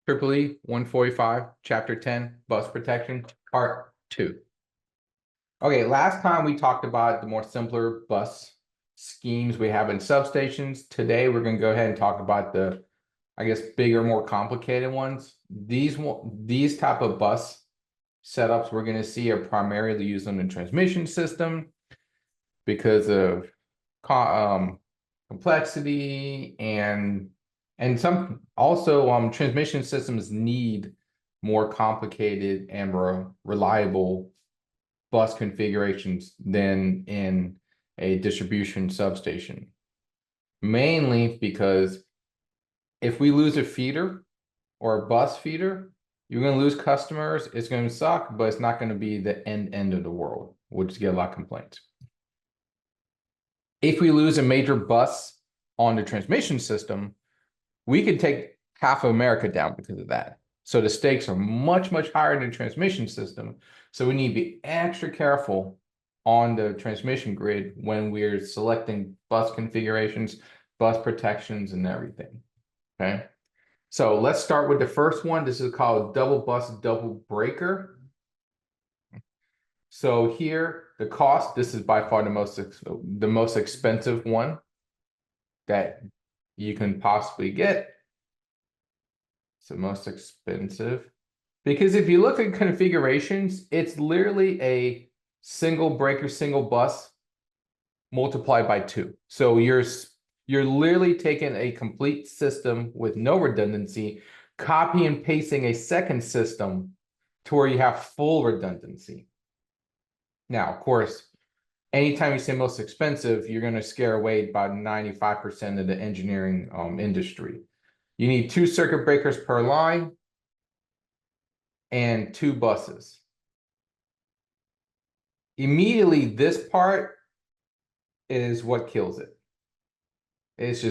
EEE 145, Chapter 10, Bus Protection, Part 2. Okay, last time we talked about the more simpler bus schemes we have in substations. Today, we're going to go ahead and talk about the, I guess, bigger, more complicated ones. These type of bus setups we're going to see are primarily used on the transmission system because of complexity and some also transmission systems need more complicated and more reliable bus configurations than in a distribution substation. Mainly because if we lose a feeder or a bus feeder, you're going to lose customers. It's going to suck, but it's not going to be the end of the world. We'll just get a lot of complaints. If we lose a major bus on the transmission system, we could take half of America down because of that. So the stakes are much, much higher in the transmission system. So we need to be extra careful on the transmission grid when we're selecting bus configurations, bus protections, and everything. Okay. So let's start with the first one. This is called double bus, double breaker. So here, the cost, this is by far the most expensive one that you can possibly get. It's the most expensive because if you look at configurations, it's literally a single breaker, single bus multiplied by 2. So you're literally taking a complete system with no redundancy, copy and pasting a second system to where you have full redundancy. Now, of course, anytime you say most expensive, you're going to scare away about 95% of the engineering industry. You need 2 circuit breakers per line and 2 buses. Immediately, this part is what kills it. That's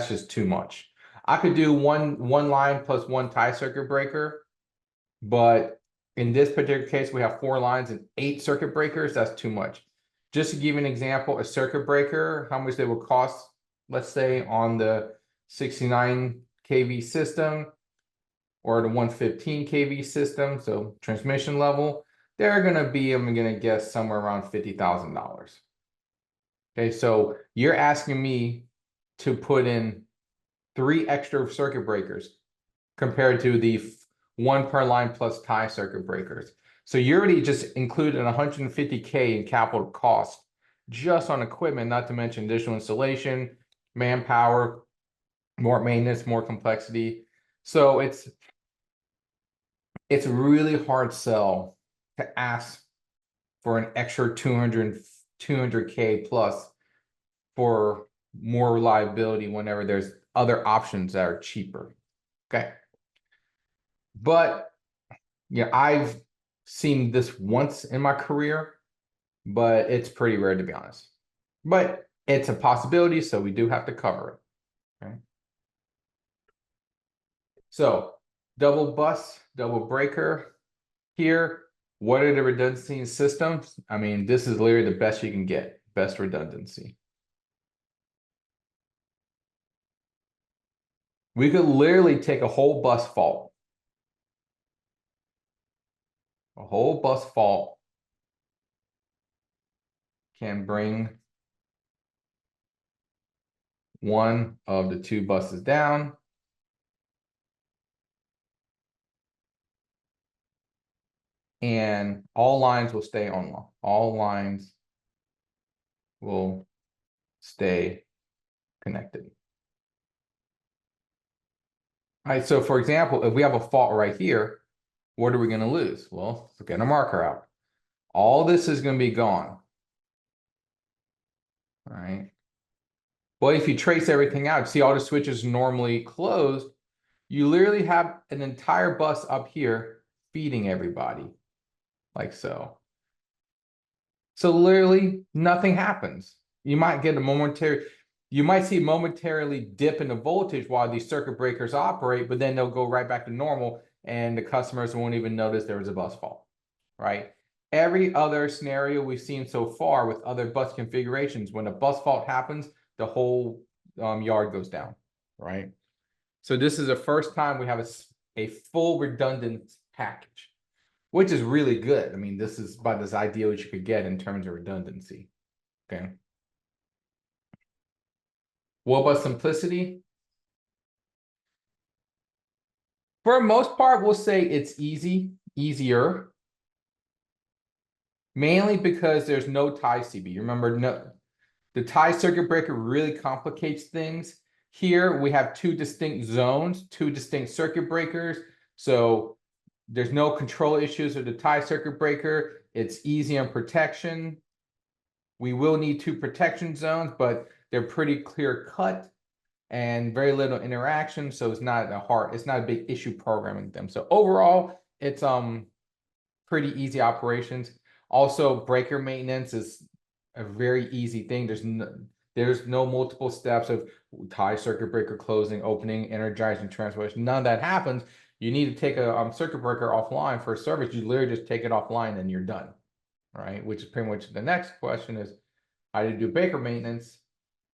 just too much. I could do one line plus 1 tie circuit breaker, but in this particular case, we have 4 lines and 8 circuit breakers. That's too much. Just to give you an example, a circuit breaker, how much they would cost, let's say on the 69 kV system or the 115 kV system, so transmission level, they're going to be, I'm going to guess, somewhere around $50,000. Okay, so you're asking me to put in 3 extra circuit breakers compared to the 1 per line plus tie circuit breakers. So you already just included $150K in capital cost just on equipment, not to mention additional installation, manpower, more maintenance, more complexity. So it's a really hard sell to ask for an extra 200K plus for more reliability whenever there's other options that are cheaper. Okay. But yeah, I've seen this once in my career, but it's pretty rare to be honest. But it's a possibility, so we do have to cover it. Okay. So double bus, double breaker here. What are the redundancy systems? I mean, this is literally the best you can get, best redundancy. We could literally take a whole bus fault. A whole bus fault can bring one of the 2 buses down. And all lines will stay on. All lines will stay connected. All right, so for example, if we have a fault right here, what are we going to lose? Well, let's get a marker out. All this is going to be gone. All right. Well, if you trace everything out, see all the switches normally closed, you literally have an entire bus up here feeding everybody, like so. So literally nothing happens. You might get a momentary, you might see momentarily dip in the voltage while these circuit breakers operate, but then they'll go right back to normal and the customers won't even notice there was a bus fault, right? Every other scenario we've seen so far with other bus configurations, when a bus fault happens, the whole yard goes down, right? So this is the first time we have a full redundant package, which is really good. I mean, this is about as ideal as you could get in terms of redundancy. Okay. What about simplicity? For the most part, we'll say it's easier. Mainly because there's no tie CB. Remember, the tie circuit breaker really complicates things. Here we have two distinct zones, two distinct circuit breakers. So there's no control issues with the tie circuit breaker. It's easy on protection. We will need two protection zones, but they're pretty clear cut and very little interaction. So it's not a big issue programming them. So overall, it's pretty easy operations. Also, breaker maintenance is a very easy thing. There's no multiple steps of tie circuit breaker closing, opening, energizing, transmission. None of that happens. You need to take a circuit breaker offline for a service. You literally just take it offline and you're done, right? Which is pretty much the next question is how do you do breaker maintenance?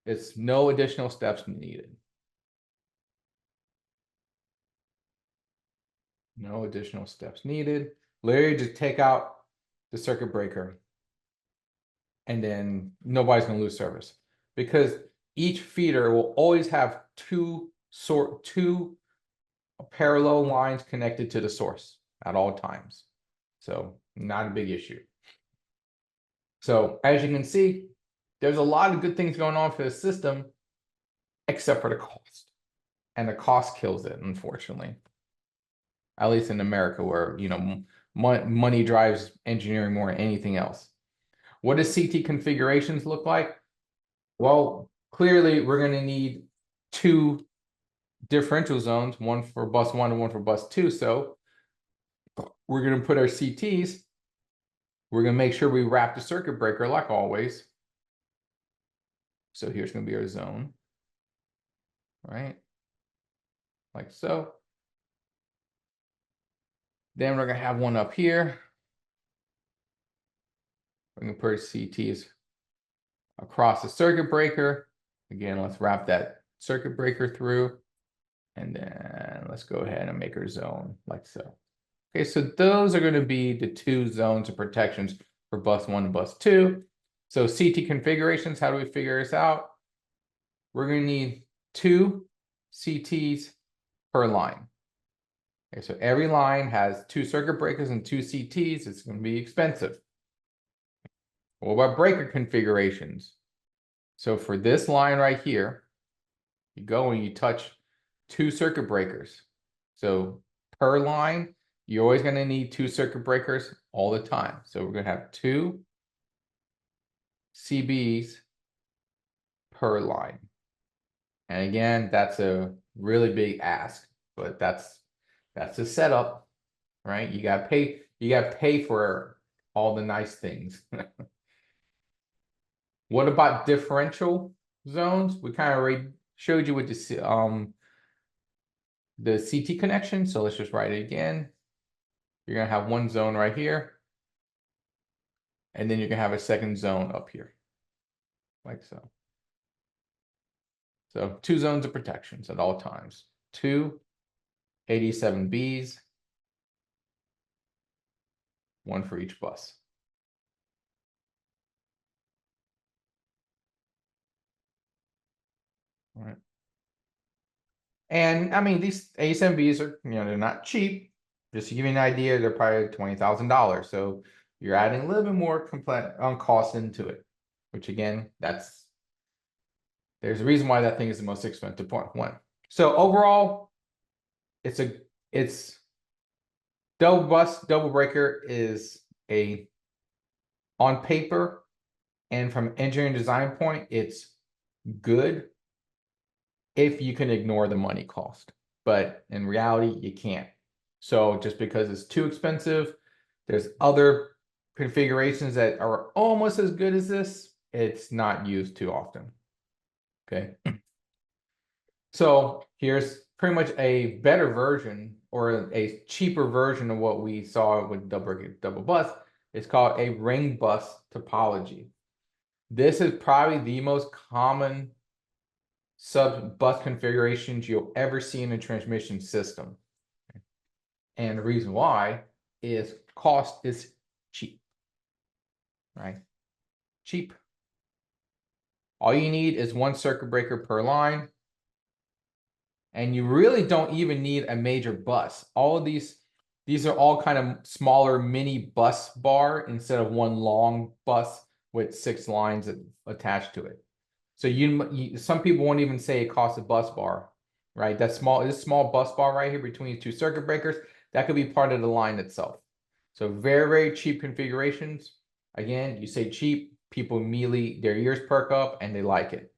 It's no additional steps needed. No additional steps needed. Literally just take out the circuit breaker and then nobody's going to lose service because each feeder will always have two parallel lines connected to the source at all times. So not a big issue. So as you can see, there's a lot of good things going on for the system, except for the cost. And the cost kills it, unfortunately. At least in America, where money drives engineering more than anything else. What does CT configurations look like? Well, clearly we're going to need two differential zones, one for bus 1 and one for bus 2. So we're going to put our CTs. We're going to make sure we wrap the circuit breaker like always. So here's going to be our zone, right? Like so. Then we're going to have one up here. We're going to put CTs across the circuit breaker. Again, let's wrap that circuit breaker through. And then let's go ahead and make our zone like so. Okay, so those are going to be the two zones of protections for bus 1 and bus 2. So CT configurations, how do we figure this out? We're going to need two CTs per line. Okay, so every line has two circuit breakers and two CTs. It's going to be expensive. What about breaker configurations? So for this line right here, you go and you touch two circuit breakers. So per line, you're always going to need two circuit breakers all the time. So we're going to have two CBs per line. And again, that's a really big ask, but that's the setup, right? You got to pay for all the nice things. What about differential zones? We kind of already showed you with the CT connection. So let's just write it again. You're going to have one zone right here. And then you're going to have a second zone up here. Like so. So two zones of protections at all times. Two 87Bs. One for each bus. All right. And I mean, these 87Bs are, they're not cheap. Just to give you an idea, they're probably $20,000. So you're adding a little bit more complex cost into it, which again, there's a reason why that thing is the most expensive one. So overall, it's double breaker is on paper and from engineering design point, it's good if you can ignore the money cost, but in reality, you can't. So just because it's too expensive, there's other configurations that are almost as good as this. It's not used too often. Okay. So here's pretty much a better version or a cheaper version of what we saw with double bus. It's called a ring bus topology. This is probably the most common sub bus configurations you'll ever see in a transmission system. And the reason why is cost is cheap, right? Cheap. All you need is one circuit breaker per line. And you really don't even need a major bus. All of these are all kind of smaller mini bus bar instead of one long bus with 6 lines attached to it. So some people won't even say it costs a bus bar, right? This small bus bar right here between 2 circuit breakers, that could be part of the line itself. So very, very cheap configurations. Again, you say cheap, people immediately, their ears perk up and they like it.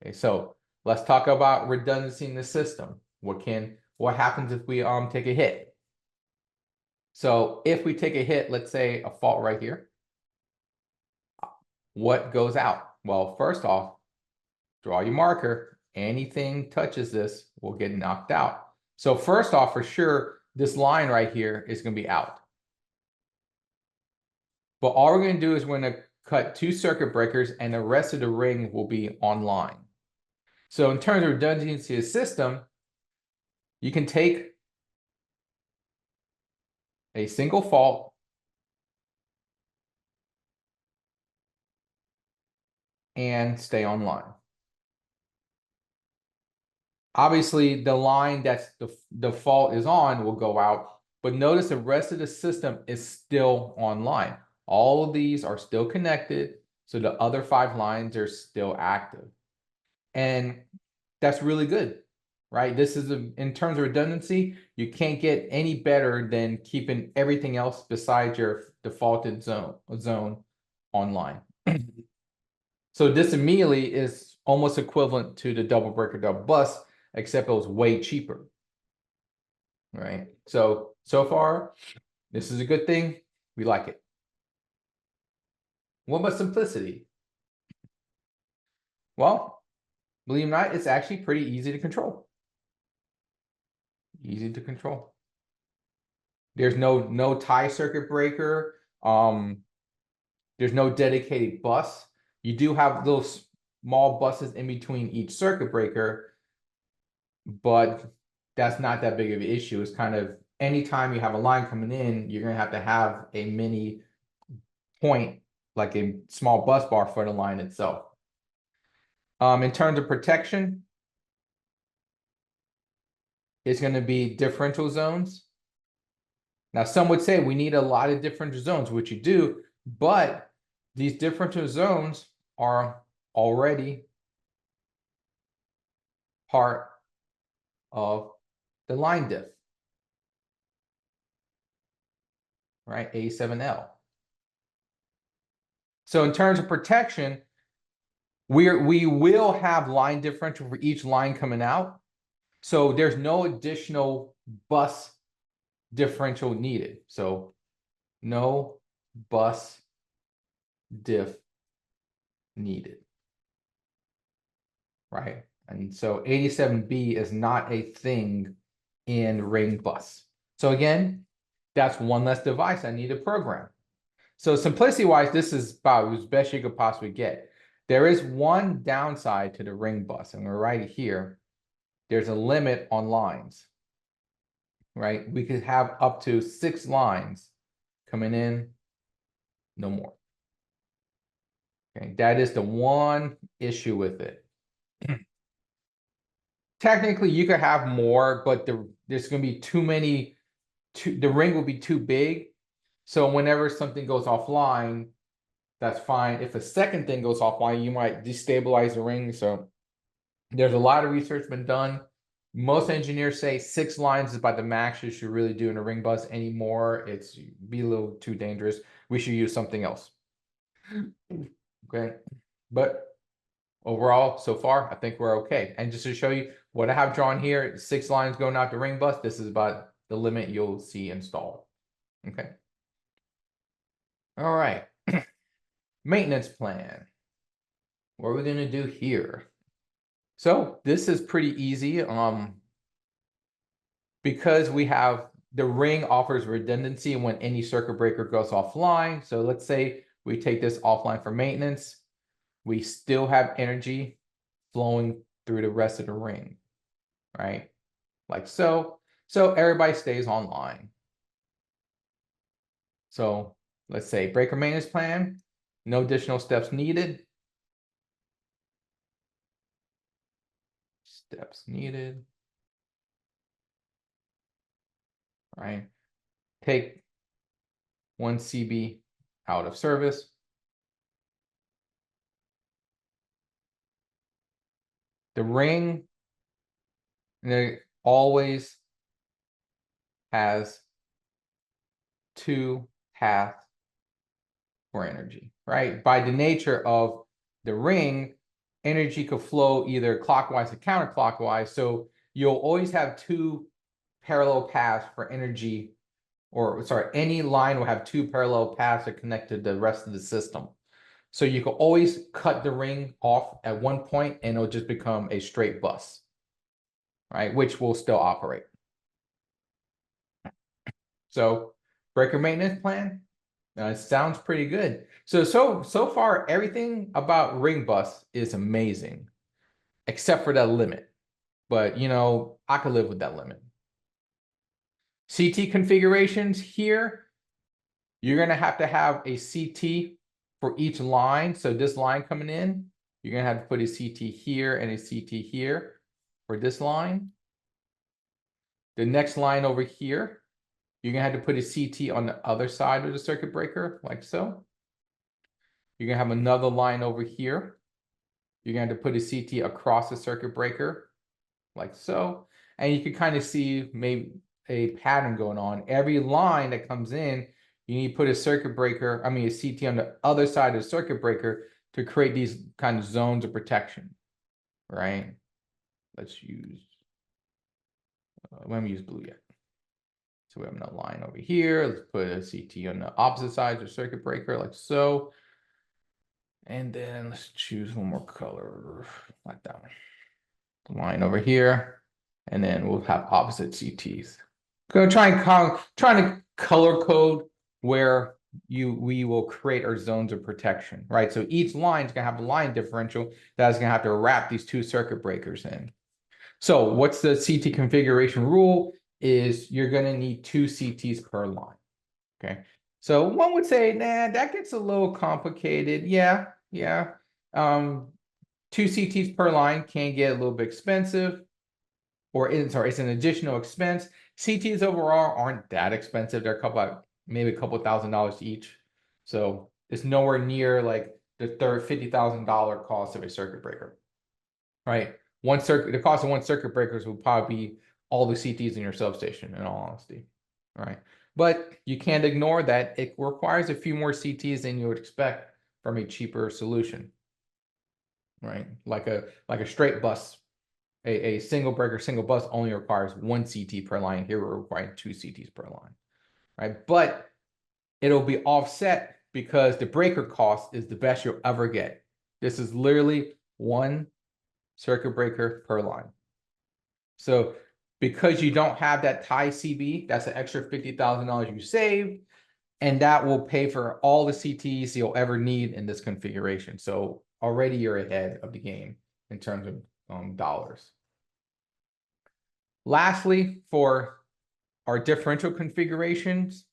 Okay, so let's talk about redundancy in the system. What happens if we take a hit? So if we take a hit, let's say a fault right here, what goes out? Well, first off, draw your marker. Anything touches this will get knocked out. So first off, for sure, this line right here is going to be out. But all we're going to do is we're going to cut 2 circuit breakers and the rest of the ring will be online. So in terms of redundancy of the system, you can take a single fault and stay online. Obviously, the line that's the fault is on will go out, but notice the rest of the system is still online. All of these are still connected, so the other 5 lines are still active. And that's really good, right? This is in terms of redundancy, you can't get any better than keeping everything else besides your defaulted zone online. So this immediately is almost equivalent to the double breaker double bus, except it was way cheaper, right? So far, this is a good thing. We like it. What about simplicity? Well, believe it or not, it's actually pretty easy to control. Easy to control. There's no tie circuit breaker. There's no dedicated bus. You do have little small buses in between each circuit breaker, but that's not that big of an issue. It's kind of anytime you have a line coming in, you're going to have a mini point, like a small bus bar for the line itself. In terms of protection, it's going to be differential zones. Now, some would say we need a lot of differential zones, which you do, but these differential zones are already part of the line diff, right? A7L. So in terms of protection, we will have line differential for each line coming out. So there's no additional bus differential needed. So no bus diff needed, right? And so 87B is not a thing in ring bus. So again, that's one less device I need to program. So simplicity wise, this is about as best you could possibly get. There is one downside to the ring bus, and we're right here. There's a limit on lines, right? We could have up to 6 lines coming in, no more. Okay, that is the one issue with it. Technically, you could have more, but there's going to be too many. The ring will be too big. So whenever something goes offline, that's fine. If a second thing goes offline, you might destabilize the ring. So there's a lot of research been done. Most engineers say 6 lines is about the max you should really do in a ring bus. Anymore, it's be a little too dangerous. We should use something else. Okay, but overall, so far, I think we're okay. And just to show you what I have drawn here, 6 lines going out the ring bus. This is about the limit you'll see installed. Okay. All right. Maintenance plan. What are we going to do here? So this is pretty easy. Because we have the ring offers redundancy when any circuit breaker goes offline. So let's say we take this offline for maintenance. We still have energy flowing through the rest of the ring, right? Like so. So everybody stays online. So let's say breaker maintenance plan, no additional steps needed. Steps needed. Right. Take one CB out of service. The ring always has two paths for energy, right? By the nature of the ring, energy could flow either clockwise or counterclockwise. So you'll always have two parallel paths for energy, or sorry, any line will have two parallel paths that connect to the rest of the system. So you can always cut the ring off at one point and it'll just become a straight bus, right? Which will still operate. So breaker maintenance plan, it sounds pretty good. So far, everything about ring bus is amazing, except for that limit. But, you know, I could live with that limit. CT configurations here, you're going to have a CT for each line. So this line coming in, you're going to have to put a CT here and a CT here for this line. The next line over here, you're going to have to put a CT on the other side of the circuit breaker, like so. You're going to have another line over here. You're going to have to put a CT across the circuit breaker, like so. And you can kind of see maybe a pattern going on. Every line that comes in, you need to put a circuit breaker, I mean a CT on the other side of the circuit breaker to create these kind of zones of protection, right? Let's use, we haven't used blue yet. So we have another line over here. Let's put a CT on the opposite sides of the circuit breaker, like so. And then let's choose one more color, like that one. Line over here, and then we'll have opposite CTs. Gonna trying to color code where we will create our zones of protection, right? So each line is gonna have a line differential that's gonna have to wrap these two circuit breakers in. So what's the CT configuration rule? Is you're gonna need two CTs per line. Okay. So one would say, nah, that gets a little complicated. Yeah. Two CTs per line can get a little bit expensive, or it's an additional expense. CTs overall aren't that expensive. They're maybe a couple $1,000s each. So it's nowhere near like the $50,000 cost of a circuit breaker, right? The cost of one circuit breaker will probably be all the CTs in your substation, in all honesty, right? But you can't ignore that it requires a few more CTs than you would expect from a cheaper solution, right? Like a straight bus, a single breaker, single bus only requires one CT per line. Here we're requiring two CTs per line, right? But it'll be offset because the breaker cost is the best you'll ever get. This is literally one circuit breaker per line. So because you don't have that tie CB, that's an extra $50,000 you saved, and that will pay for all the CTs you'll ever need in this configuration. So already you're ahead of the game in terms of dollars. Lastly, for our differential configurations,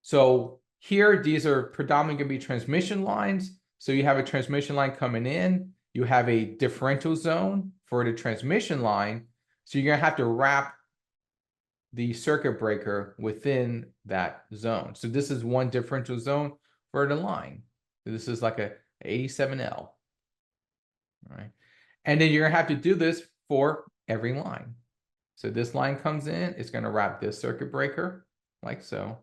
so here, these are predominantly going to be transmission lines. So you have a transmission line coming in, you have a differential zone for the transmission line. So you're going to have to wrap the circuit breaker within that zone. So this is one differential zone for the line. So this is like a 87L, right? And then you're gonna have to do this for every line. So this line comes in, it's gonna wrap this circuit breaker like so.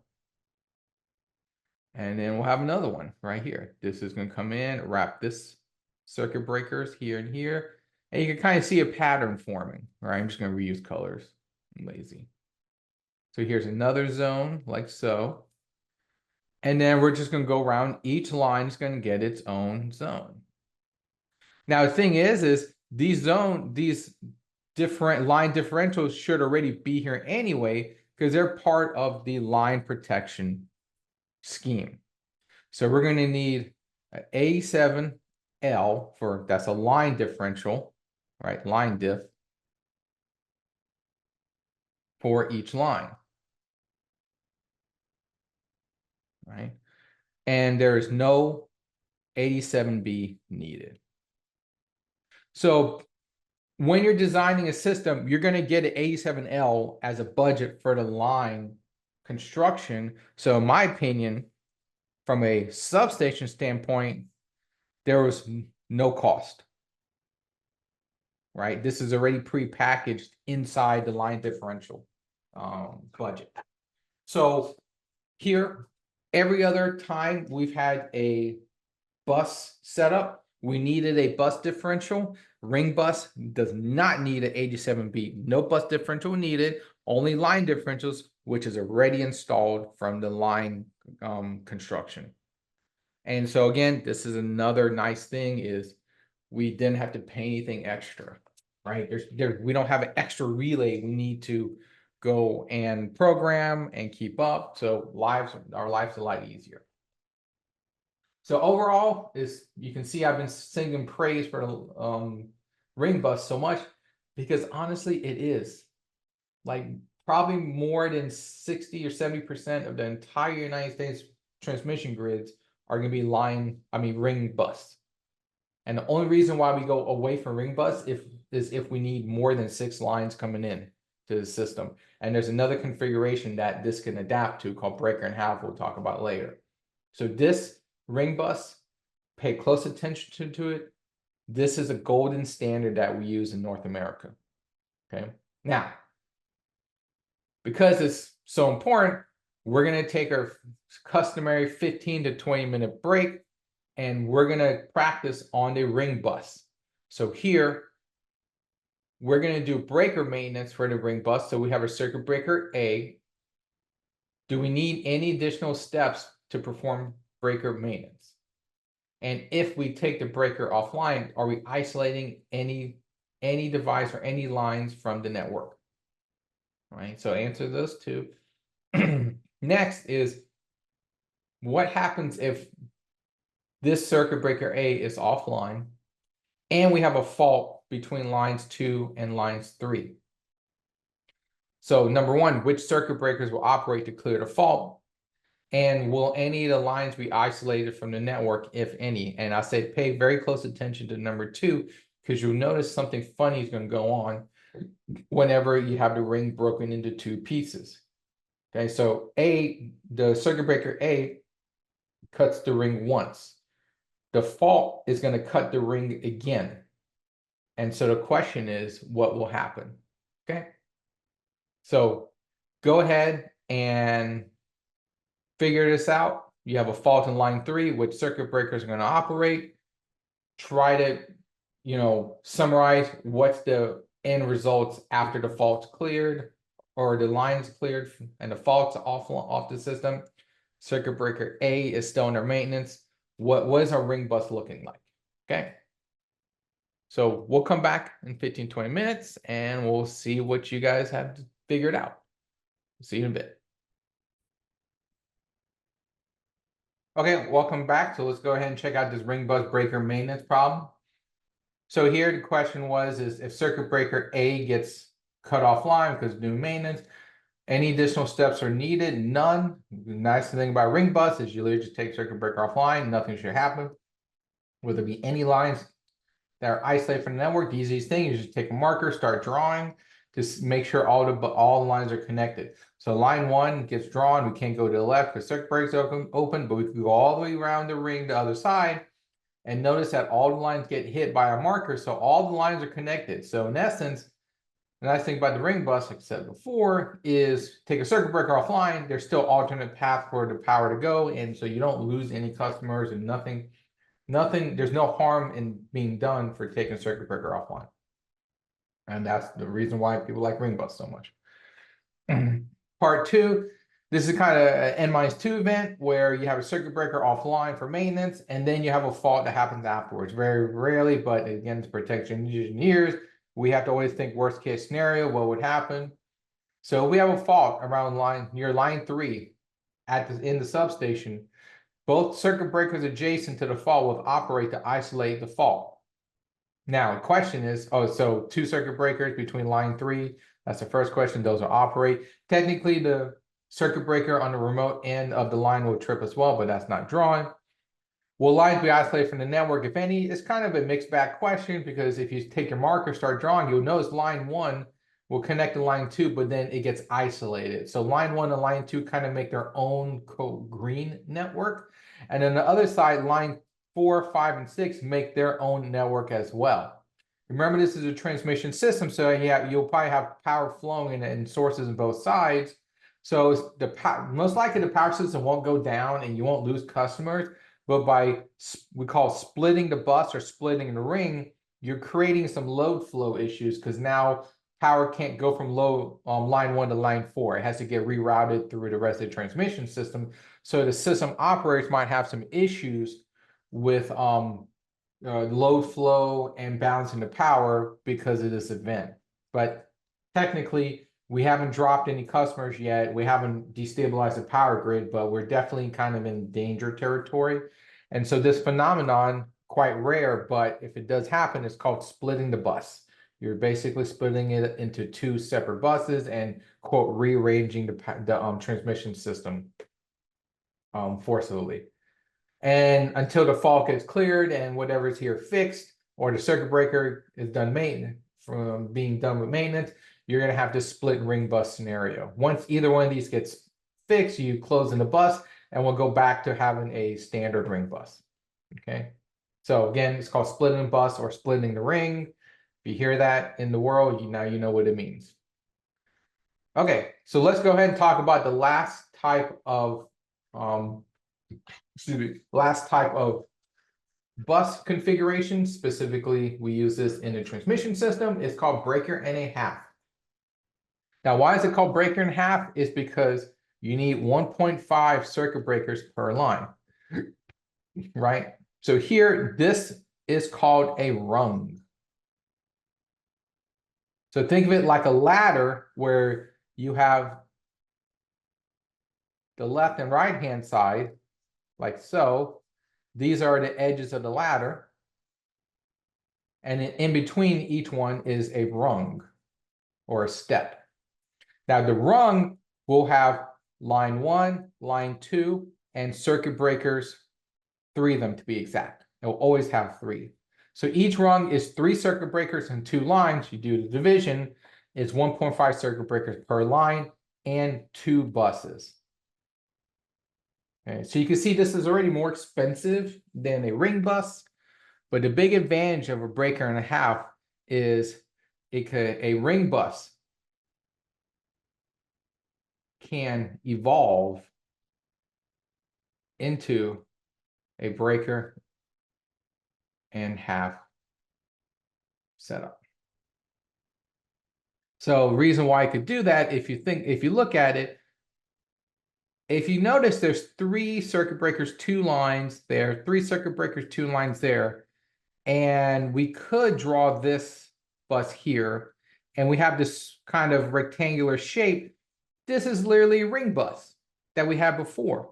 And then we'll have another one right here. This is gonna come in, wrap this circuit breakers here and here. And you can kind of see a pattern forming, right? I'm just gonna reuse colors. I'm lazy. So here's another zone like so. And then we're just going to go around. Each line is going to get its own zone. Now, the thing is these different line differentials should already be here anyway, because they're part of the line protection scheme. So we're going to need an A7L that's a line differential, right? Line diff for each line. right? And there is no 87B needed. So when you're designing a system, you're going to get an 87L as a budget for the line construction. So in my opinion, from a substation standpoint, there was no cost, right? This is already pre-packaged inside the line differential budget. So here, every other time we've had a bus setup, we needed a bus differential. Ring bus does not need an 87B. No bus differential needed, only line differentials, which is already installed from the line construction. And so again, this is another nice thing is we didn't have to pay anything extra, right? We don't have an extra relay we need to go and program and keep up. So our lives a lot easier. So overall, is you can see I've been singing praise for ring bus so much because honestly, it is like probably more than 60 or 70% of the entire United States transmission grids are going to be ring bus. And the only reason why we go away from ring bus is if we need more than 6 lines coming in to the system. And there's another configuration that this can adapt to called breaker and half. We'll talk about later. So this ring bus, pay close attention to it. This is a golden standard that we use in North America. Okay. Now, because it's so important, we're going to take our customary 15 to 20-minute break, and we're going to practice on the ring bus. So here, we're going to do breaker maintenance for the ring bus. So we have a circuit breaker A. Do we need any additional steps to perform breaker maintenance? And if we take the breaker offline, are we isolating any device or any lines from the network? All right, so answer those two. Next is what happens if this circuit breaker A is offline and we have a fault between lines 2 and lines 3. So number one, which circuit breakers will operate to clear the fault? And will any of the lines be isolated from the network, if any? And I say pay very close attention to number 2, because you'll notice something funny is going to go on whenever you have the ring broken into 2 pieces. Okay, so the circuit breaker A cuts the ring once. The fault is going to cut the ring again. And so the question is, what will happen? Okay, so go ahead and figure this out. You have a fault in line 3, which circuit breakers are going to operate. Try to, summarize what's the end results after the fault's cleared or the line's cleared and the fault's off the system. Circuit breaker A is still under maintenance. What is our ring bus looking like? Okay. So we'll come back in 15, 20 minutes and we'll see what you guys have figured out. See you in a bit. Okay, welcome back. So let's go ahead and check out this ring bus breaker maintenance problem. So here the question is if circuit breaker A gets cut offline because of new maintenance, any additional steps are needed? None. The nice thing about ring bus is you literally just take circuit breaker offline, nothing should happen. Will there be any lines that are isolated from the network? The easiest thing is just take a marker, start drawing to make sure all the lines are connected. So line 1 gets drawn. We can't go to the left because circuit breaker's open, but we can go all the way around the ring the other side. And notice that all the lines get hit by a marker, so all the lines are connected. So in essence, the nice thing about the ring bus, like I said before, is take a circuit breaker offline, there's still alternate path for the power to go, and so you don't lose any customers and nothing, there's no harm in being done for taking a circuit breaker offline. And that's the reason why people like ring bus so much. Part 2, this is kind of an N-2 event where you have a circuit breaker offline for maintenance, and then you have a fault that happens afterwards. Very rarely, but again, to protect engineers, we have to always think worst case scenario, what would happen? So we have a fault around near line 3 in the substation. Both circuit breakers adjacent to the fault will operate to isolate the fault. Now, the question is, so 2 circuit breakers between line 3, that's the first question, those will operate. Technically, the circuit breaker on the remote end of the line will trip as well, but that's not drawn. Will lines be isolated from the network, if any? It's kind of a mixed bag question, because if you take your marker, start drawing, you'll notice line 1 will connect to line 2, but then it gets isolated. So line 1 and line 2 kind of make their own green network. And then the other side, line 4, 5, and 6 make their own network as well. Remember, this is a transmission system, so yeah, you'll probably have power flowing and sources on both sides. So most likely the power system won't go down and you won't lose customers, but by we call splitting the bus or splitting the ring, you're creating some load flow issues, because now power can't go from line 1 to line 4. It has to get rerouted through the rest of the transmission system. So the system operators might have some issues with load flow and balancing the power because of this event. But technically, we haven't dropped any customers yet. We haven't destabilized the power grid, but we're definitely kind of in danger territory. And so this phenomenon, quite rare, but if it does happen, it's called splitting the bus. You're basically splitting it into 2 separate buses and, quote, rearranging the transmission system forcibly. And until the fault gets cleared and whatever is here fixed, or the circuit breaker is done being done with maintenance, you're going to have this split ring bus scenario. Once either one of these gets fixed, you close in the bus, and we'll go back to having a standard ring bus. Okay. So again, it's called splitting the bus or splitting the ring. If you hear that in the world, now you know what it means. Okay, so let's go ahead and talk about the last type of bus configuration. Specifically, we use this in the transmission system. It's called breaker and a half. Now, why is it called breaker and a half? Is because you need 1.5 circuit breakers per line, right? So here, this is called a rung. So think of it like a ladder where you have the left and right hand side, like so. These are the edges of the ladder. And in between each one is a rung or a step. Now the rung will have line 1, line 2, and circuit breakers, 3 of them to be exact. It will always have 3. So each rung is 3 circuit breakers and 2 lines. You do the division, it's 1.5 circuit breakers per line and 2 buses. Okay, so you can see this is already more expensive than a ring bus, but the big advantage of a breaker and a half is a ring bus can evolve into a breaker and half setup. So reason why I could do that, if you look at it, if you notice there's 3 circuit breakers, 2 lines there, 3 circuit breakers, 2 lines there, and we could draw this bus here, and we have this kind of rectangular shape. This is literally a ring bus that we had before.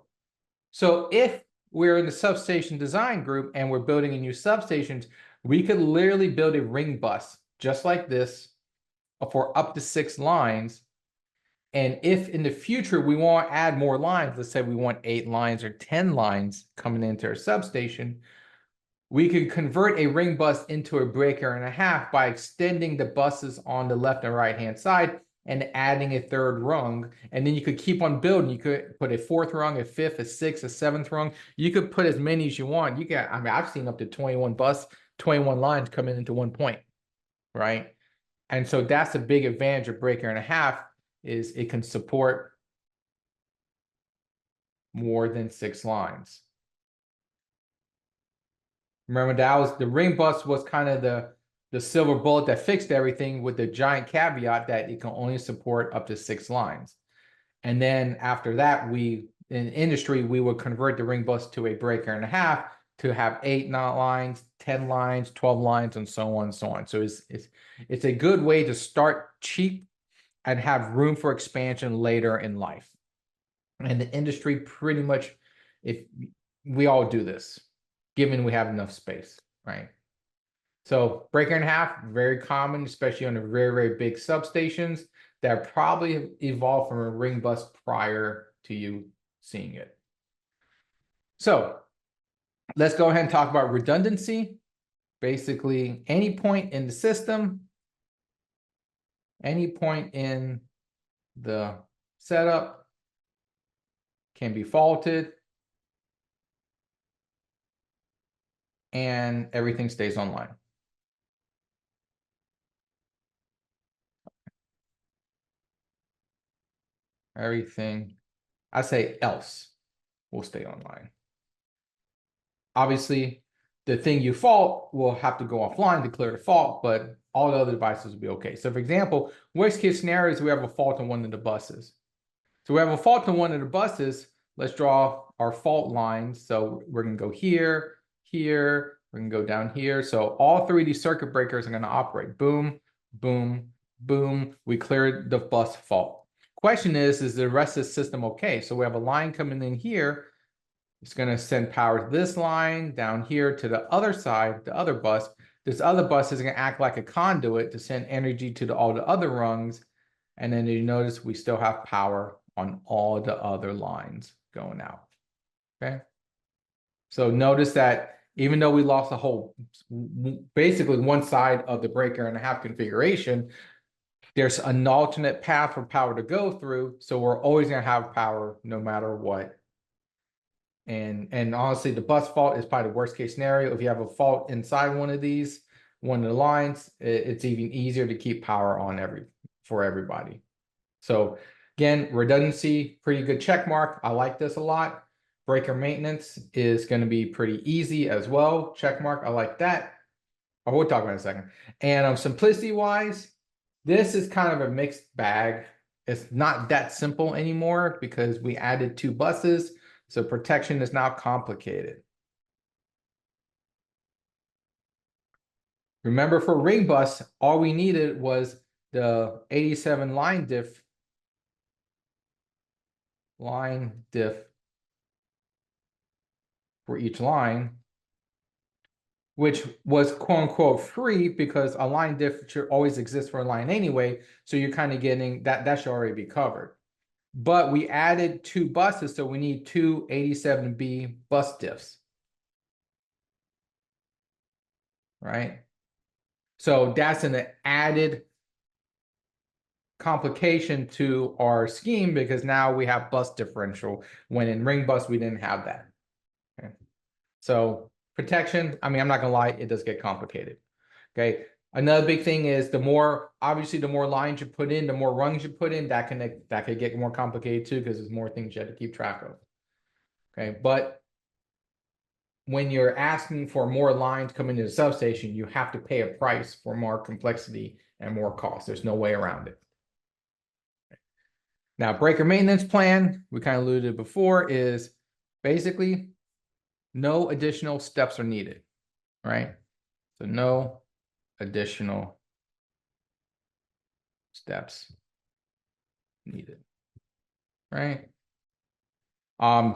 So if we're in the substation design group and we're building a new substations, we could literally build a ring bus just like this for up to 6 lines. And if in the future we want to add more lines, let's say we want 8 lines or 10 lines coming into our substation, we could convert a ring bus into a breaker and a half by extending the buses on the left and right hand side and adding a 3rd rung. And then you could keep on building. You could put a 4th rung, a 5th, a 6th, a 7th rung. You could put as many as you want. I mean, I've seen up to 21 lines coming into one point, right? And so that's a big advantage of breaker and a half, is it can support more than 6 lines. Remember, that was the ring bus was kind of the silver bullet that fixed everything, with the giant caveat that it can only support up to 6 lines. And then after that, in industry, we would convert the ring bus to a breaker and a half to have 8 lines, 10 lines, 12 lines, and so on and so on. So it's a good way to start cheap and have room for expansion later in life. And the industry pretty much, if we all do this, given we have enough space, right? So breaker and a half, very common, especially on the very, very big substations that probably evolved from a ring bus prior to you seeing it. So let's go ahead and talk about redundancy. Basically, any point in the system, any point in the setup can be faulted and everything stays online. Everything, I say else, will stay online. Obviously, the thing you fault will have to go offline to clear the fault, but all the other devices will be okay. So for example, worst case scenario is we have a fault on one of the buses. So we have a fault on one of the buses. Let's draw our fault lines. So we're going to go here, here, we're going to go down here. So all three of these circuit breakers are going to operate. Boom, boom, boom. We cleared the bus fault. Question is the rest of the system okay? So we have a line coming in here. It's going to send power to this line down here to the other side, the other bus. This other bus is going to act like a conduit to send energy to all the other rungs. And then you notice we still have power on all the other lines going out. Okay. So notice that even though we lost a whole, basically one side of the breaker and a half configuration, there's an alternate path for power to go through. So we're always going to have power no matter what. And honestly, the bus fault is probably the worst case scenario. If you have a fault inside one of these, one of the lines, it's even easier to keep power on for everybody. So again, redundancy, pretty good check mark. I like this a lot. Breaker maintenance is going to be pretty easy as well. Check mark, I like that. We'll talk about it in a second. And simplicity wise, this is kind of a mixed bag. It's not that simple anymore because we added 2 buses. So protection is now complicated. Remember, for ring bus, all we needed was the 87 line diff for each line, which was quote unquote free because a line diff should always exist for a line anyway. So you're kind of getting that should already be covered. But we added 2 buses, so we need 2 87B bus diffs. Right? So that's an added complication to our scheme because now we have bus differential when in ring bus we didn't have that. Okay. So protection, I mean, I'm not gonna lie, it does get complicated. Okay. Another big thing is obviously the more lines you put in, the more rungs you put in, that could get more complicated too because there's more things you have to keep track of. Okay, but when you're asking for more lines coming to the substation, you have to pay a price for more complexity and more cost. There's no way around it. Now, breaker maintenance plan, we kind of alluded to before, is basically no additional steps are needed, right? So no additional steps needed, right?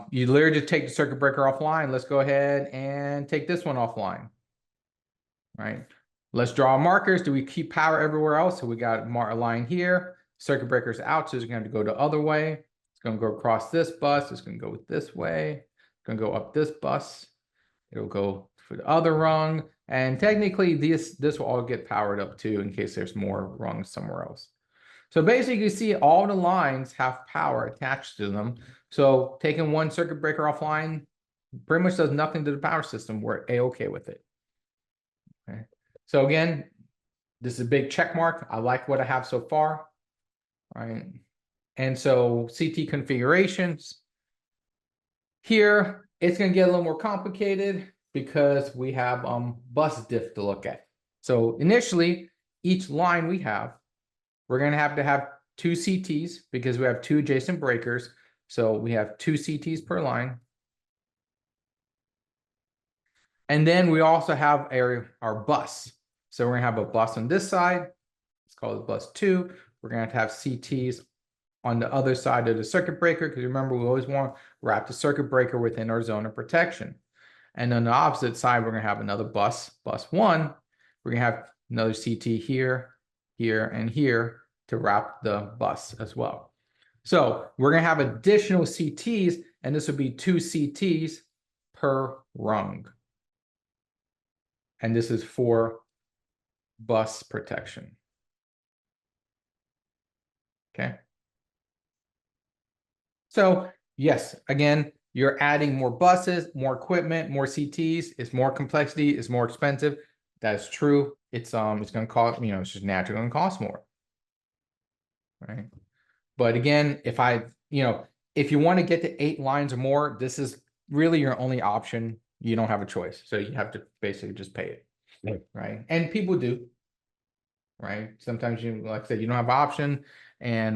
You literally just take the circuit breaker offline. Let's go ahead and take this one offline, right? Let's draw markers. Do we keep power everywhere else? So we got a line here. Circuit breaker's out, so it's going to go the other way. It's going to go across this bus. It's going to go this way. It's going to go up this bus. It'll go for the other rung. And technically, this will all get powered up too in case there's more rungs somewhere else. So basically, you see all the lines have power attached to them. So taking one circuit breaker offline pretty much does nothing to the power system. We're A-okay with it. Okay. So again, this is a big check mark. I like what I have so far. Right. And so CT configurations. Here, it's going to get a little more complicated because we have bus diff to look at. So initially, each line we're going to have 2 CTs because we have 2 adjacent breakers. So we have 2 CTs per line. And then we also have our bus. So we're going to have a bus on this side. It's called bus 2. We're going to have CTs on the other side of the circuit breaker because remember, we always want to wrap the circuit breaker within our zone of protection. And on the opposite side, we're going to have another bus 1. We're going to have another CT here, here, and here to wrap the bus as well. So we're going to have additional CTs, and this would be 2 CTs per rung. And this is for bus protection. Okay. So yes, again, you're adding more buses, more equipment, more CTs. It's more complexity. It's more expensive. That's true. It's going to cost, you know, it's just naturally going to cost more. Right. But again, if if you want to get to 8 lines or more, this is really your only option. You don't have a choice. So you have to basically just pay it. Right. And people do. Right. Sometimes you, like I said, you don't have an option. And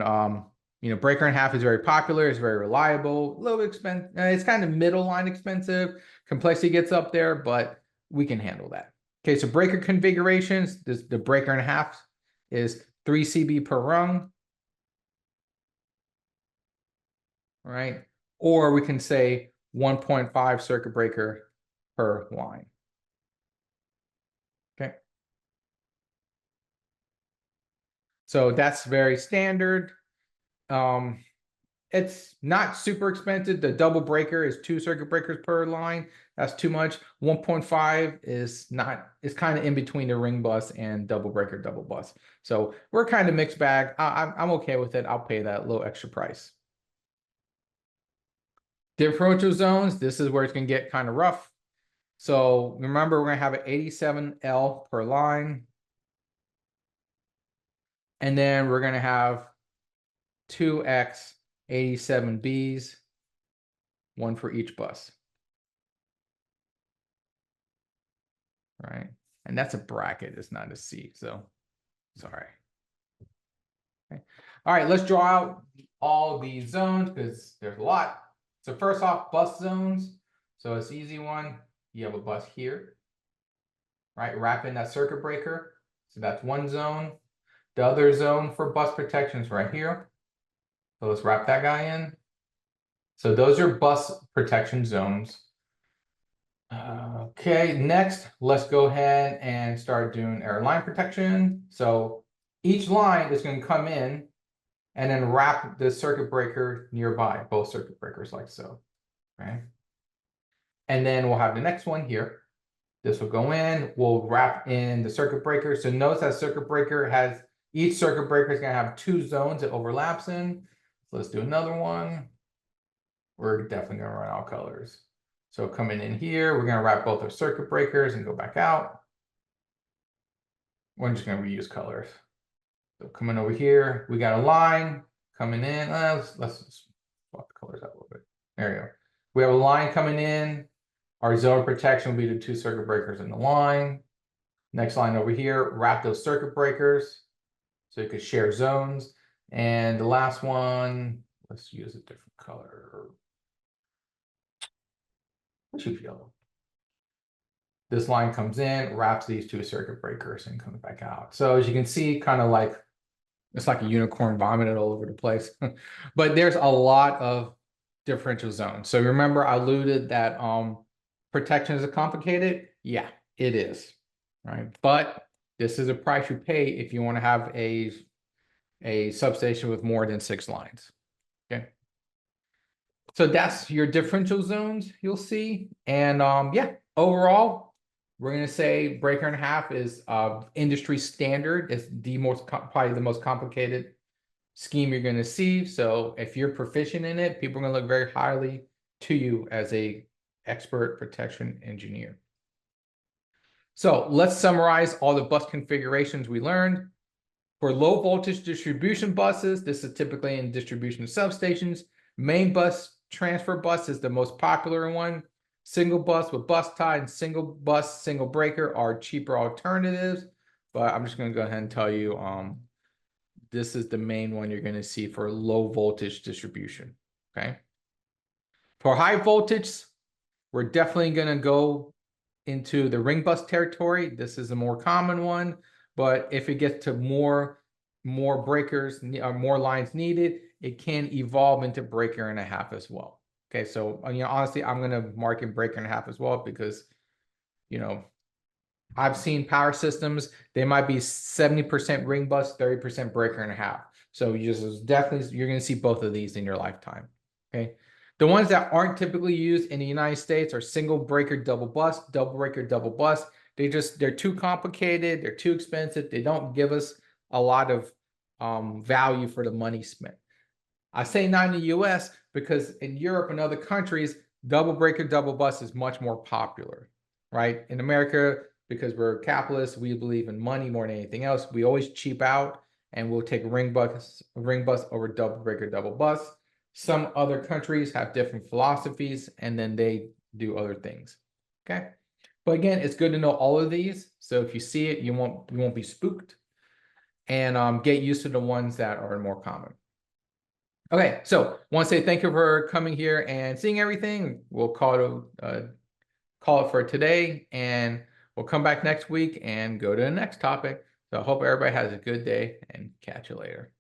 you know, breaker and a half is very popular. It's very reliable, a little bit expensive. It's kind of middle line expensive. Complexity gets up there, but we can handle that. Okay, so breaker configurations, the breaker and a half is 3 CB per rung. Right? Or we can say 1.5 circuit breaker per line. Okay. So that's very standard. It's not super expensive. The double breaker is 2 circuit breakers per line. That's too much. 1.5 is not, it's kind of in between the ring bus and double breaker, double bus. So we're kind of mixed bag. I'm okay with it. I'll pay that little extra price. Differential zones, this is where it's going to get kind of rough. So remember, we're going to have an 87L per line. And then we're going to have 2X 87Bs, 1 for each bus. Right? And that's a bracket, it's not a C, so sorry. Okay. All right, let's draw out all these zones because there's a lot. So first off, bus zones. So it's an easy one. You have a bus here, right? Wrap in that circuit breaker. So that's one zone. The other zone for bus protection is right here. So let's wrap that guy in. So those are bus protection zones. Okay, next, let's go ahead and start doing air line protection. So each line is going to come in and then wrap the circuit breaker nearby, both circuit breakers like so, right? And then we'll have the next one here. This will go in, we'll wrap in the circuit breaker. So notice that circuit breaker has, each circuit breaker is going to have 2 zones it overlaps in. So let's do another one. We're definitely going to run out colors. So coming in here, we're going to wrap both our circuit breakers and go back out. We're just going to reuse colors. So coming over here, we got a line coming in. Let's swap the colors out a little bit. There you go. We have a line coming in. Our zone of protection will be the 2 circuit breakers in the line. Next line over here, wrap those circuit breakers so you could share zones. And the last one, let's use a different color. Let's use yellow. This line comes in, wraps these 2 circuit breakers and comes back out. So as you can see, kind of like, it's like a unicorn vomited all over the place. But there's a lot of differential zones. So remember, I alluded that protection is complicated. Yeah, it is. Right. But this is a price you pay if you want to have a substation with more than 6 lines. Okay. So that's your differential zones you'll see. And yeah, overall, we're going to say breaker and a half is industry standard. It's the probably the most complicated scheme you're going to see. So if you're proficient in it, people are going to look very highly to you as a expert protection engineer. So let's summarize all the bus configurations we learned. For low voltage distribution buses, this is typically in distribution substations. Main bus transfer bus is the most popular one. Single bus with bus tie and single bus, single breaker are cheaper alternatives. But I'm just going to go ahead and tell you, this is the main one you're going to see for low voltage distribution. Okay. For high voltage, we're definitely going to go into the ring bus territory. This is a more common one, but if it gets to more breakers or more lines needed, it can evolve into breaker and a half as well. Okay, so honestly, I'm going to mark in breaker and a half as well because I've seen power systems, they might be 70% ring bus, 30% breaker and a half. So you just definitely, you're going to see both of these in your lifetime. Okay. The ones that aren't typically used in the United States are single breaker, double bus, double breaker, double bus. They're too complicated. They're too expensive. They don't give us a lot of value for the money spent. I say not in the US because in Europe and other countries, double breaker, double bus is much more popular, right? In America, because we're capitalists, we believe in money more than anything else. We always cheap out and we'll take ring bus over double breaker, double bus. Some other countries have different philosophies and then they do other things. Okay. But again, it's good to know all of these. So if you see it, you won't be spooked, and get used to the ones that are more common. Okay, so want to say thank you for coming here and seeing everything. We'll call it for today, and we'll come back next week and go to the next topic. So I hope everybody has a good day and catch you later.